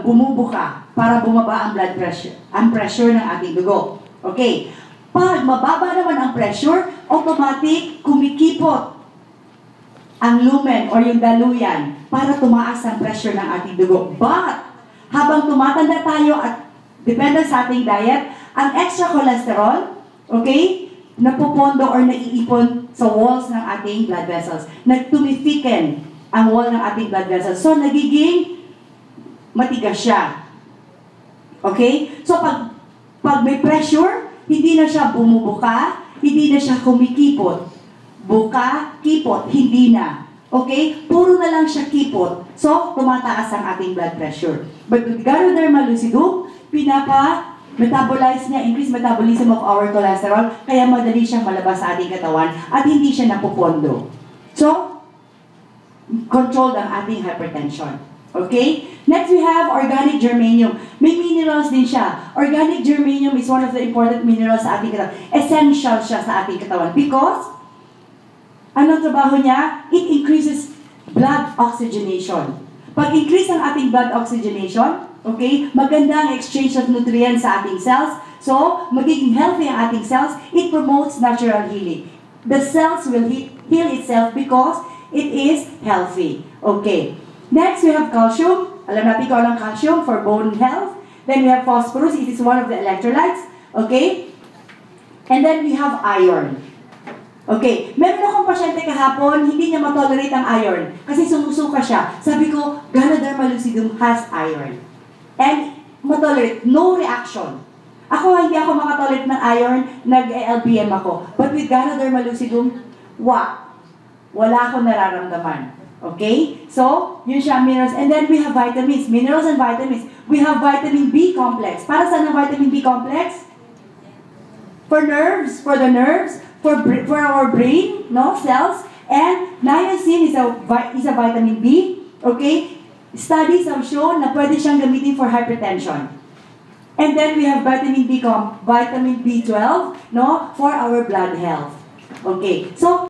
bumubuka para bumaba ang blood pressure, ang pressure ng ating dugo. Okay. Pag mababa naman ang pressure, automatic kumikipot ang lumen or yung daluyan para tumaas ang pressure ng ating dugo. But, habang tumatanda tayo at depende sa ating diet, ang extra cholesterol, okay, napupondo or naiipon sa walls ng ating blood vessels. Nagtumithicken ang wall ng ating blood vessels. So, nagiging matigas siya. Okay? So, pag may pressure, hindi na siya bumubuka, hindi na siya kumikipot. Buka, kipot, hindi na. Okay? Puro na lang siya kipot. So, tumataas ang ating blood pressure. But with Ganoderma lucidum, metabolize niya, increase metabolism of our cholesterol, kaya madali siyang malabas sa ating katawan at hindi siya napupondo. So, controlled ang ating hypertension. Okay? Next, we have organic germanium. May minerals din siya. Organic germanium is one of the important minerals sa ating katawan. Essential siya sa ating katawan because anong trabaho niya? It increases blood oxygenation. Pag-increase ang ating blood oxygenation, okay, maganda ang exchange of nutrients sa ating cells. So, magiging healthy ang ating cells. It promotes natural healing. The cells will heal itself because it is healthy. Okay. Next, we have calcium. Alam natin kung anong calcium for bone health. Then we have phosphorus. It is one of the electrolytes. Okay. And then we have iron. Okay. Meron akong pasyente kahapon, hindi niya matolerate ang iron. Kasi sumusuka siya. Sabi ko, Ganoderma lucidum has iron. And matolerate. No reaction. Ako, hindi ako makatolerate ng iron. Nag-LBM ako. But with Ganoderma lucidum, wala akong nararamdaman. Okay? So, yun siya, minerals. And then we have vitamins. Minerals and vitamins. We have vitamin B complex. Para saan ang vitamin B complex? For nerves. For the nerves. For our brain, no? Cells. And niacin is a vitamin B. Okay? Studies have shown na pwede siyang gamitin for hypertension. And then we have vitamin B12, no? For our blood health. Okay. So,